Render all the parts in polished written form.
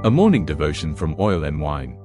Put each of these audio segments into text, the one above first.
A morning devotion from Oil and Wine.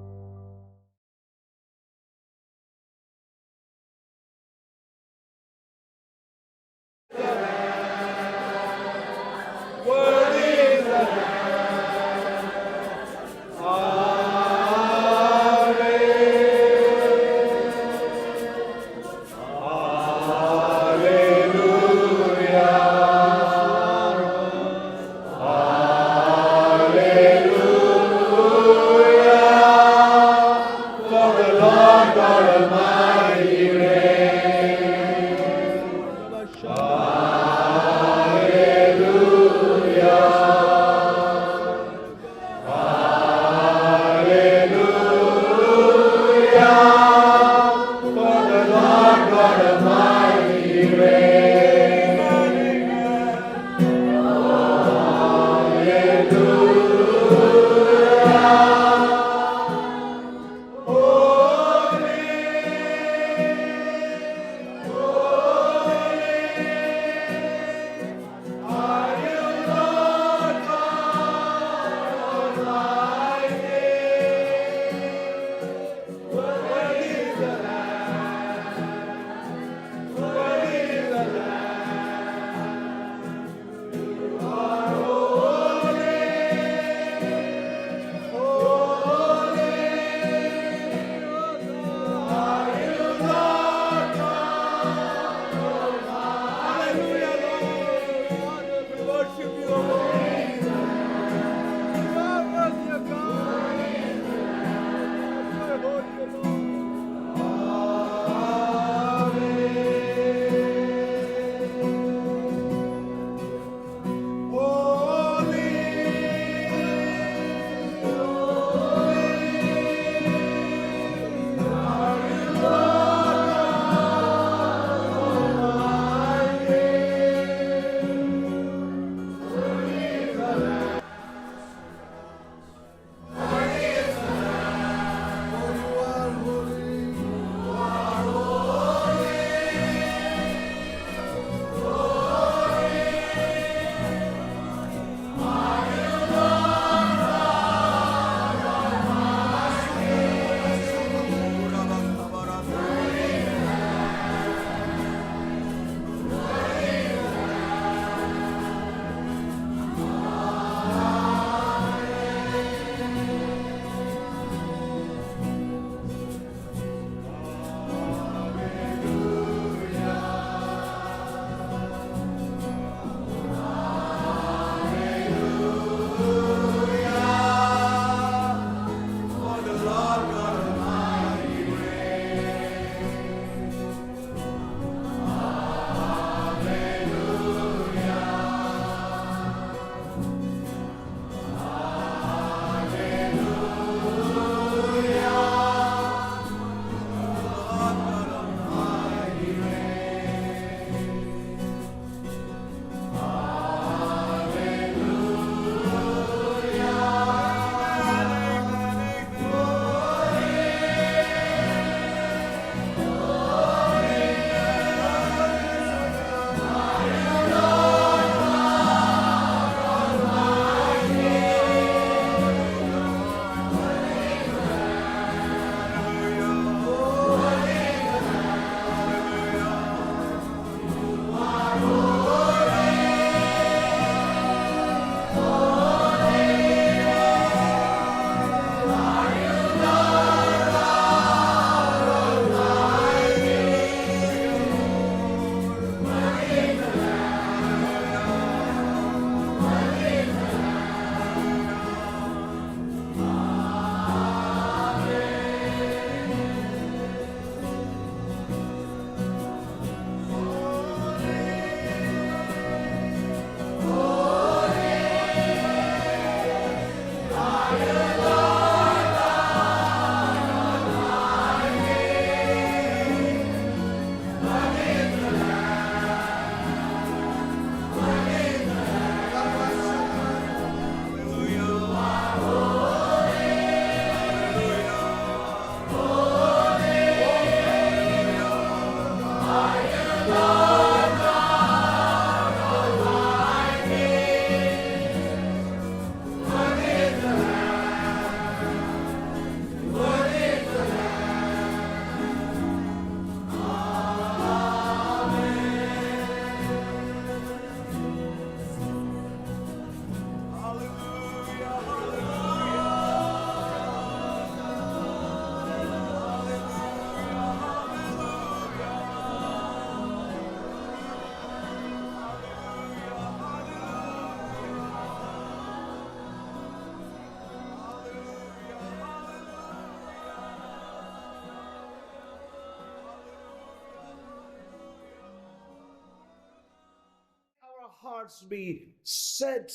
hearts be set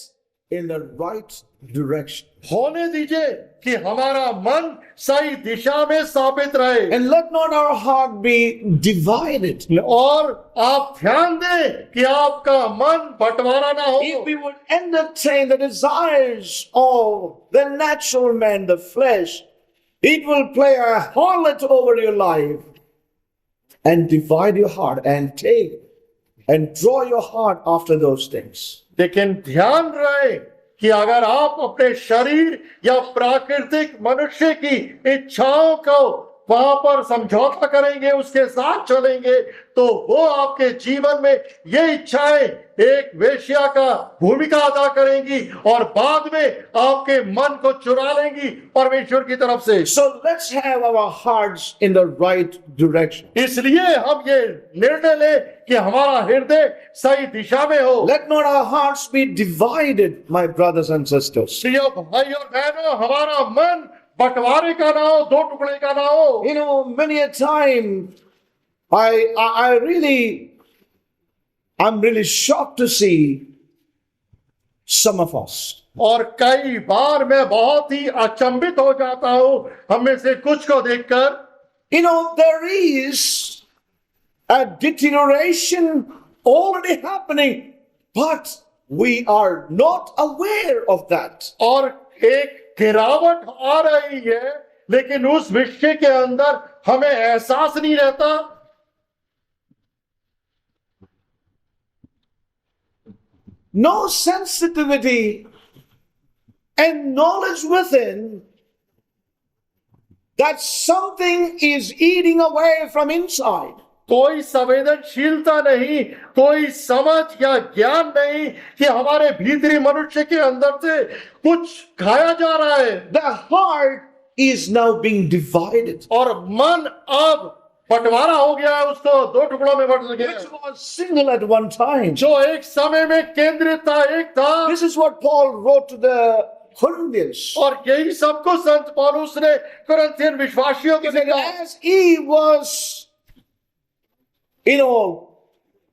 in the right direction. होने दीजिए कि हमारा मन सही दिशा में स्थापित रहे। And let not our heart be divided. और आप ध्यान दें कि आपका मन बंटवारा ना हो। If we would entertain the desires of the natural man, the flesh, it will play a harlot over your life and divide your heart and take and draw your heart after those things. लेकिन ध्यान रहे कि अगर आप अपने शरीर या प्राकृतिक मनुष्य की इच्छाओं को वहां पर समझौता करेंगे, उसके साथ चलेंगे, तो वो आपके जीवन में ये इच्छाएं एक वेश्या का भूमिका अदा करेंगी और बाद में आपके मन को चुरा लेंगी परमेश्वर की तरफ से। So let's have our hearts in the right direction. इसलिए हम ये निर्णय ले कि हमारा हृदय सही दिशा में हो। Let not our hearts be divided, my brothers and sisters. प्रिय भाई और बहनों, हमारा मन बंटवारे का ना हो, दो टुकड़े का ना हो। You know, many a time I'm really shocked to see some of us. और कई बार मैं बहुत ही अचंभित हो जाता हूं हम में से कुछ को देखकर। You know, there is a deterioration already happening, but we are not aware of that. और एक गिरावट आ रही है, लेकिन उस विषय के अंदर हमें एहसास नहीं रहता। No sensitivity and knowledge within that something is eating away from inside. कोई संवेदनशीलता नहीं, कोई समझ या ज्ञान नहीं कि हमारे भीतरी मनुष्य के अंदर से कुछ खाया जा रहा है। The heart is now being divided. और मन अब बंटवारा हो गया है, उसको दो टुकड़ों में बंट गया, Which was single at one time. जो एक समय में केंद्रित था, एक था। This is what Paul wrote to the Corinthians. और यही सबको संत पौलुस ने कुरिन्थियन विश्वासियों को That लिखा। as he was,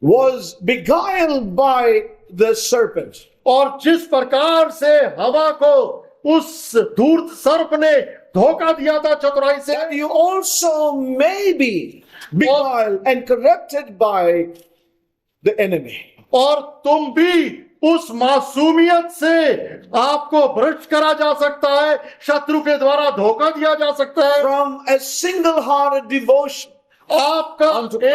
was beguiled by the serpent. और जिस प्रकार से हवा को उस धूर्त सर्प ने धोखा दिया था चतुराई से, That you also may be beguiled and corrupted by the enemy. और तुम भी उस मासूमियत से आपको भ्रष्ट करा जा सकता है, शत्रु के द्वारा धोखा दिया जा सकता है। From a single-hearted devotion आपका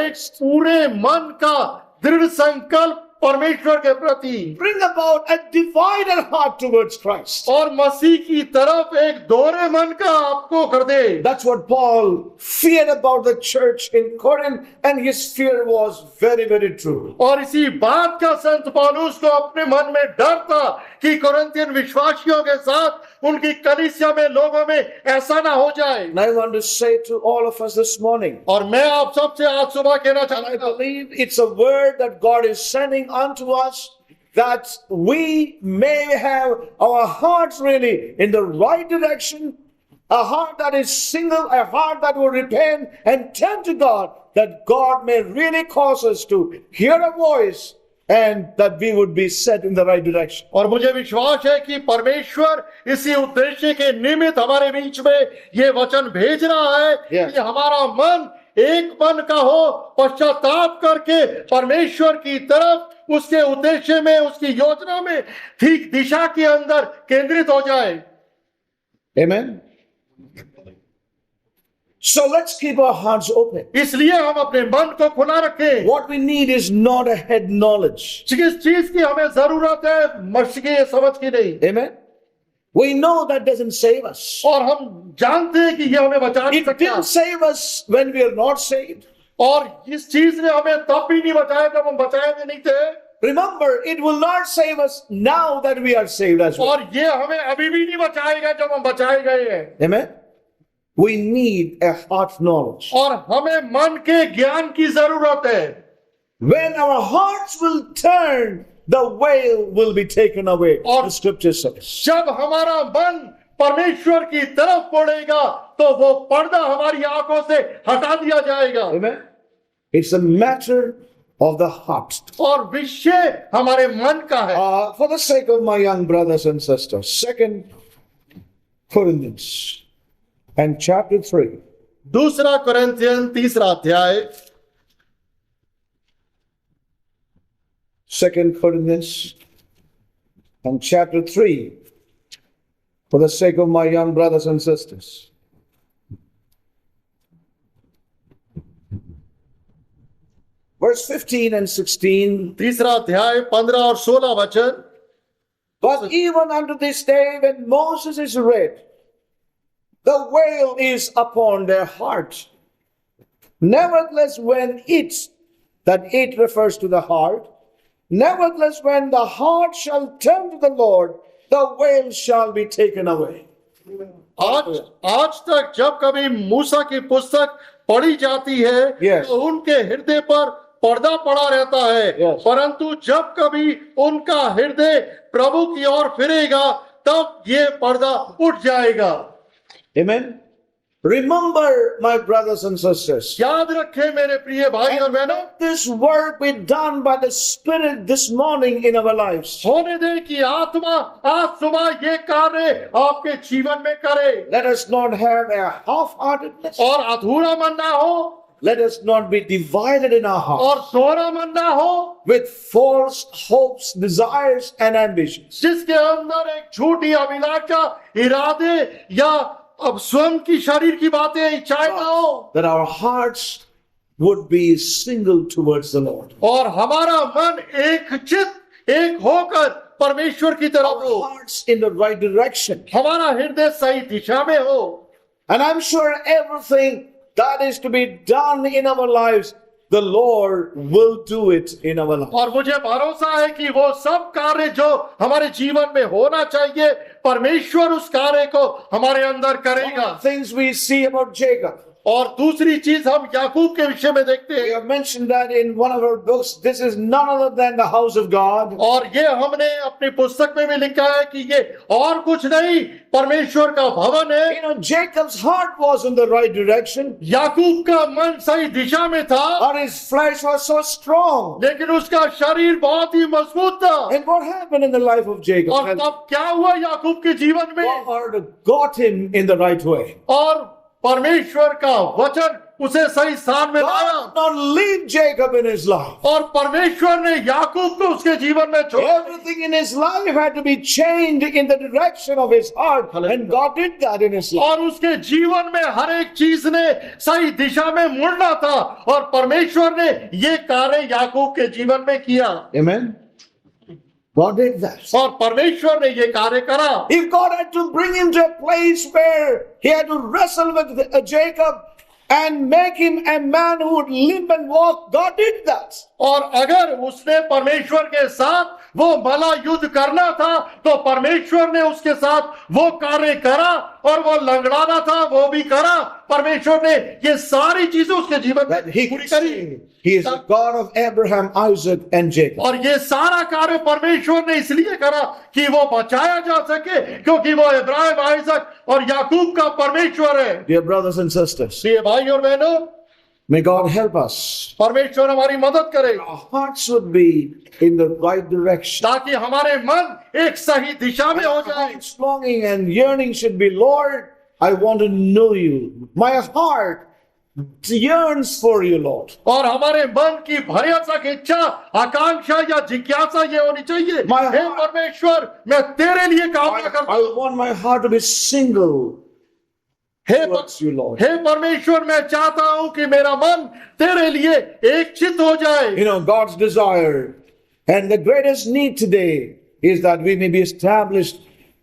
एक पूरे मन का दृढ़ संकल्प परमेश्वर के प्रति, bring about a divided heart towards Christ. और मसीह की तरफ एक दोहरे मन का आपको कर दे। That's what Paul feared about the church in Corinth, and his fear was very, very true. और इसी बात का संत पौलुस को अपने मन में डर था कि कोरिन्थियन विश्वासियों के साथ उनकी कलीसिया में लोगों में ऐसा ना हो जाए। And I want to say to all of us this morning, और मैं आप सबसे आज सुबह कहना चाहता I हूं, believe it's a word that God is sending unto us, that we may have our hearts really in the right direction, a heart that is single, a heart that will repent and turn to God, that God may really cause us to hear a voice and that we would be set in the right direction. और मुझे विश्वास है कि परमेश्वर इसी उद्देश्य के निमित्त हमारे बीच में ये वचन भेज रहा है कि हमारा मन एक मन का हो, पश्चाताप करके परमेश्वर की तरफ, उसके उद्देश्य में, उसकी योजना में ठीक दिशा के अंदर केंद्रित हो जाए। Amen. So let's keep our hearts open. इसलिए हम अपने मन को खुला रखें। What we need is not a head knowledge. किस चीज की हमें जरूरत है, मर्श की समझ की नहीं। Amen. We know that doesn't save us. और हम जानते हैं कि ये हमें बचा नहीं It सकता। didn't save us when we are not saved. और इस चीज ने हमें तब भी नहीं बचाया जब हम बचाए हुए नहीं थे। Remember, it will not save us now that we are saved as well. और ये हमें अभी भी नहीं बचाएगा जब हम बचाए गए हैं। Amen. We need a heart knowledge. और हमें मन के ज्ञान की जरूरत है। When our hearts will turn, the veil will be taken away. Or- The scripture says. जब हमारा मन परमेश्वर की तरफ पड़ेगा तो वो पर्दा हमारी आंखों से हटा दिया जाएगा। Amen. It's a matter of the heart. और विषय हमारे मन का है। For the sake of my young brothers and sisters, 2 Corinthians and chapter 3. दूसरा कोरिन्थियन 3 अध्याय, 2 Corinthians and chapter 3, for the sake of my young brothers and sisters. Verse 15 and 16. 3 अध्याय 15 और 16 वचन। But even unto this day, when Moses is read, the veil is upon their heart. Nevertheless, when it refers to the heart, nevertheless, when the heart shall turn to the Lord, the veil shall be taken away. आज तक जब कभी मूसा की पुस्तक पढ़ी जाती है, Yes. तो उनके हृदय पर पर्दा पड़ा रहता है। Yes. परंतु जब कभी उनका हृदय प्रभु की ओर फिरेगा, तब ये पर्दा उठ जाएगा। Amen. Remember, my brothers and sisters, याद रखें मेरे प्रिय भाई और बहनों, let this work be done by the Spirit this morning in our lives. होने दे कि आत्मा आज सुबह ये कार्य आपके जीवन में करे, Let us not have a half-heartedness. और अधूरा मन ना हो, Let us not be divided in our heart और सोरा मन ना हो, with false hopes, desires, and ambitions. जिसके अंदर एक झूठी अभिलाषा, इरादे या अब स्वयं की शरीर की बातें, इच्छाएं ना हो, That our hearts would be single towards the Lord. और हमारा मन एक चित्त, एक होकर परमेश्वर की तरफ Our हो, hearts in the right direction. हमारा हृदय सही दिशा में हो। And I'm sure everything that is to be done in our lives, the Lord will do it in our lives. और मुझे भरोसा है कि वो सब कार्य जो हमारे जीवन में होना चाहिए, परमेश्वर उस कार्य को हमारे अंदर करेगा। Things we see about Jacob. और दूसरी चीज हम याकूब के विषय में देखते We हैं, have mentioned that in one of our books. This is none other than the house of God. और ये हमने अपनी पुस्तक में भी लिखा है कि ये और कुछ नहीं, परमेश्वर का भवन है। You know, Jacob's heart was in the right direction, याकूब का मन सही दिशा में था, but his flesh was so strong. लेकिन उसका शरीर बहुत ही मजबूत था। And what happened in the life of Jacob? और तब क्या हुआ याकूब के जीवन में, God got him in the right way. और परमेश्वर का वचन उसे सही स्थान में लाया, God did not leave Jacob in his life. और परमेश्वर ने याकूब को उसके जीवन में छोड़ा। Everything in his life had to be changed in the direction of his heart, and God did that in his life. और उसके जीवन में हर एक चीज ने सही दिशा में मुड़ना था, और परमेश्वर ने ये कार्य याकूब के जीवन में किया। Amen. God did that. और परमेश्वर ने ये कार्य करा। If God had to bring him to a place where he had to wrestle with Jacob and make him a man who would limp and walk, God did that. और अगर उसने परमेश्वर के साथ वो भला युद्ध करना था, तो परमेश्वर ने उसके साथ वो कार्य करा, और वो लंगड़ाना था वो भी करा। परमेश्वर ने ये सारी चीजें उसके जीवन That में he पूरी could करी। say, he is the God of Abraham, Isaac, and Jacob. और ये सारा कार्य परमेश्वर ने इसलिए करा कि वो बचाया जा सके, क्योंकि वो इब्राहिम, आइजक और याकूब का परमेश्वर है। Dear brothers and sisters, प्रिय भाई और बहनों, may God help us. परमेश्वर हमारी मदद करे, Our hearts would be in the right direction. ताकि हमारे मन एक सही दिशा में हो Our जाए। heart's longing and yearning should be, Lord, I want to know you. My heart yearns for you, Lord. और हमारे मन की भयानक इच्छा, आकांक्षा या जिज्ञासा ये होनी चाहिए, My हे heart- परमेश्वर, मैं तेरे लिए कामना करता I हूँ। want my heart to be single hey towards you, Lord. हे परमेश्वर, मैं चाहता हूँ कि मेरा मन तेरे लिए एक चित हो जाए। You know, God's desire and the greatest need today is that we may be established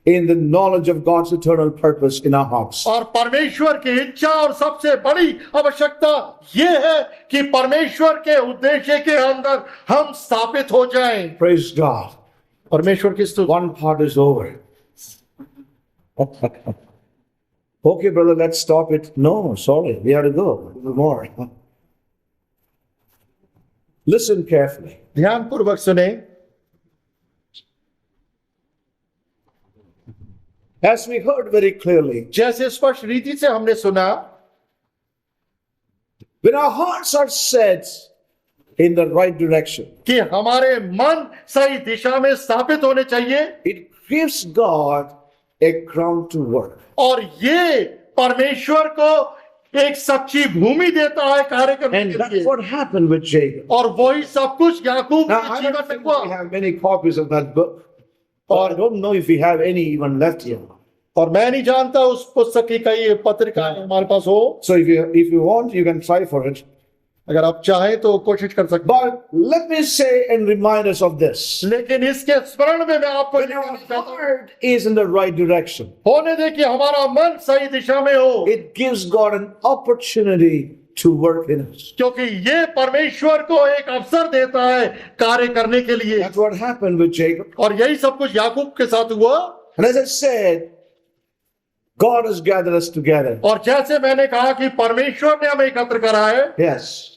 in the knowledge of God's eternal purpose in our hearts. और परमेश्वर की इच्छा और सबसे बड़ी आवश्यकता ये है कि परमेश्वर के उद्देश्य के अंदर हम स्थापित हो जाएं। Praise God. परमेश्वर की स्तुति। One part is over. Okay, brother, let's stop it. No, sorry, we have to go. More. Listen carefully. ध्यान पूर्वक सुने। As we heard very clearly, जैसे स्पष्ट रीति से हमने सुना, when our hearts are set in the right direction. कि हमारे मन सही दिशा में स्थापित होने चाहिए, It gives God a ground to work. और ये परमेश्वर को एक सच्ची भूमि देता है कार्य करने And के that's लिए, what happened with Jacob. और वही सब कुछ याकूब Now, के I जीवन don't में think we हुआ। have many copies of that book, or I don't know if we have any even left here. और मैं नहीं जानता उस पुस्तक की कई पत्रिका हमारे पास हो, So if you want, you can try for it. अगर आप चाहें तो कोशिश कर सकते हैं। But let me say and remind us of this. लेकिन इसके स्मरण में मैं आपको When our heart is in the right direction, होने दे कि हमारा मन सही दिशा में हो, it gives God an opportunity to work in us. क्योंकि ये परमेश्वर को एक अवसर देता है कार्य करने के लिए। That's what happened with Jacob. और यही सब कुछ याकूब के साथ हुआ। And as I said, God has gathered us together. और जैसे मैंने कहा कि परमेश्वर ने हमें एकत्र करा है, Yes.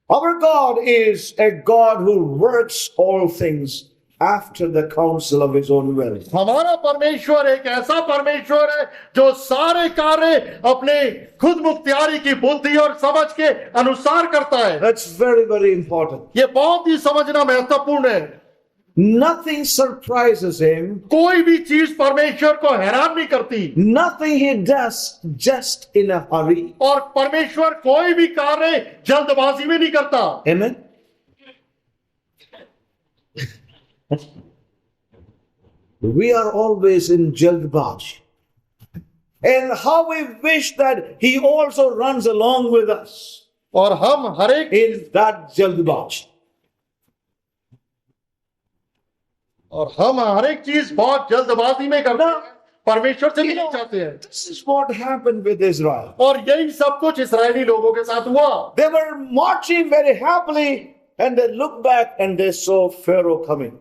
Our God is a God who works all things after the counsel of his own will. हमारा परमेश्वर एक ऐसा परमेश्वर है जो सारे कार्य अपने खुद मुख्तियारी की बुद्धि और समझ के अनुसार करता है। That's very, very important. ये बहुत ही समझना महत्वपूर्ण है। Nothing surprises him. कोई भी चीज परमेश्वर को हैरान नहीं करती, Nothing he does just in a hurry. और परमेश्वर कोई भी कार्य जल्दबाजी में नहीं करता। Amen. We are always in jaldbazi. And how we wish that he also runs along with us और हम हर एक in that jaldbazi. चीज बहुत जल्दबाजी में करते हैं, परमेश्वर से नहीं चाहते हैं। This is what happened with Israel. और यही सब कुछ इस्राएली लोगों के साथ हुआ। They were marching very happily and they looked back and they saw Pharaoh coming.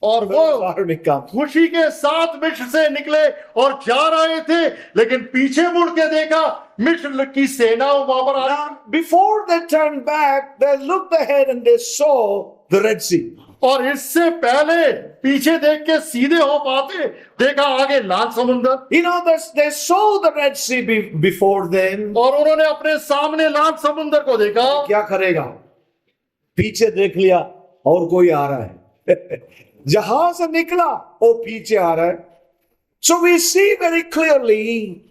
और Pharaoh's वो army come. खुशी के साथ मिस्र से निकले और जा रहे थे, लेकिन पीछे मुड़ के देखा मिस्र की सेना वहां पर आ। Now, before they turned back, they looked ahead and they saw the Red Sea. और इससे पहले पीछे देख के सीधे हो पाते, देखा आगे लाल समुंदर। You know, they saw the Red Sea before them. और उन्होंने अपने सामने लाल समुंदर को देखा। क्या करेगा? पीछे देख लिया और कोई आ रहा है। जहां से निकला वो पीछे आ रहा है। So we see very clearly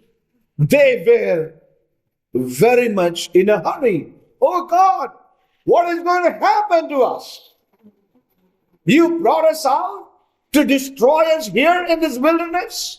they were very much in a hurry. Oh God, what is going to happen to us? You brought us out to destroy us here in this wilderness?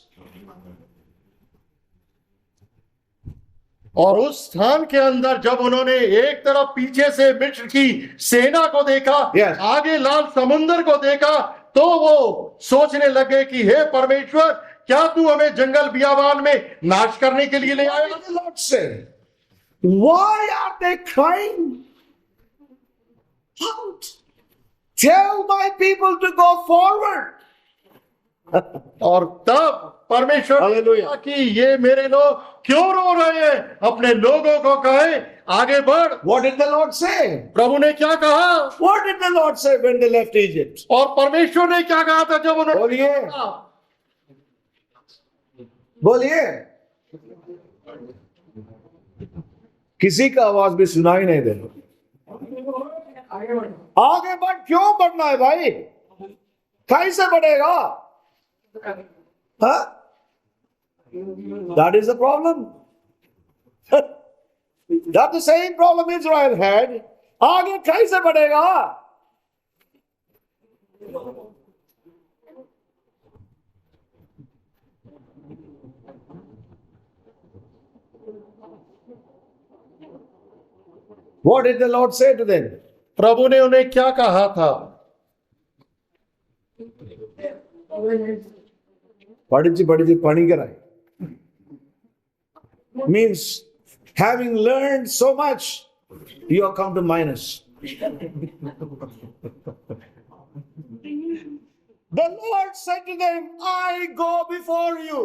और उस स्थान के अंदर जब उन्होंने एक तरफ पीछे से मिस्र की सेना को देखा, Yes. आगे लाल समुंदर को देखा, तो वो सोचने लगे कि हे परमेश्वर, क्या तू हमें जंगल बियाबान में नाश करने के लिए ले What आया? did the Lord say? Why are they crying out? Tell my people to go forward. और तब परमेश्वर ने Hallelujah. कहा कि ये मेरे लोग क्यों रो रहे हैं, अपने लोगों को कहे आगे बढ़। What did the Lord say? प्रभु ने क्या कहा? What did the Lord say when they left Egypt? और परमेश्वर ने क्या कहा था जब उन्होंने बोलिए। कहा? बोलिए। किसी का आवाज भी सुनाई नहीं दे रहा। आगे बढ़, क्यों बढ़ना है भाई? कैसे बढ़ेगा? हाँ? That is the problem. That's the same problem Israel had. आगे कैसे बढ़ेगा? What did the Lord say to them? प्रभु ने उन्हें क्या कहा था? पढ़ी पानी कराई. Means having learned so much, you have come to minus. The Lord said to them, I go before you.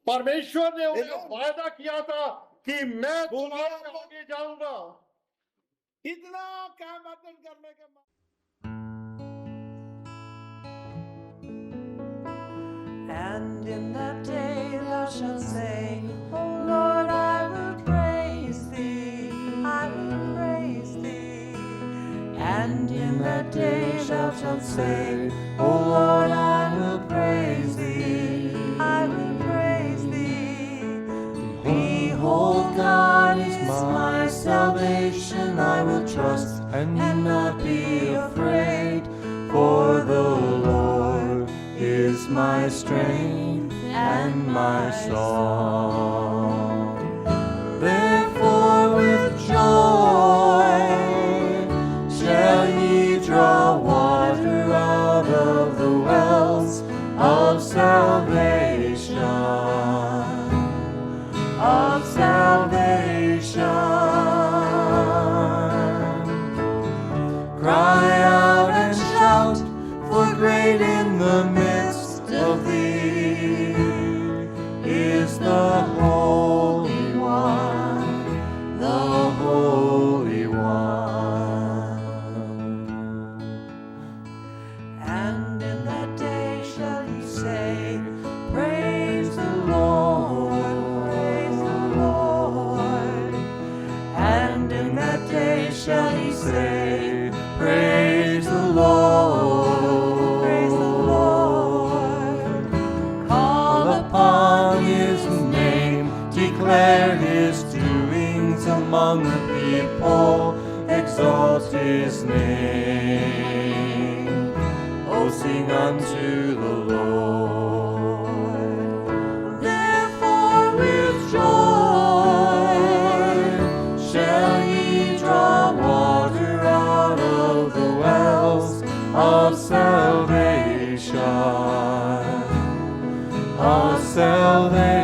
परमेश्वर ने उन्हें वायदा किया था कि मैं तुम्हारे आगे जाऊंगा। इतना काम अटेंड करने के बाद And in that day thou shalt say, O Lord, I will praise thee, I will praise thee. shalt say, O Lord, I will praise thee. I will praise thee. Behold, God is my salvation. I will trust and not be afraid. For the Lord is my strength and my song. Therefore with joy shall ye draw water out of the wells of salvation, of salvation. Cry out and shout, for great in the midst of thee is the Holy One, the Holy One. And in that day shall ye say, Praise the Lord, praise the Lord. And in that day shall ye say, Praise the Lord, praise the Lord. Call upon his name, declare his doings among the people, exalt his name. Oh, sing unto the Lord. Therefore with joy shall ye draw water out of the wells of salvation, of salvation.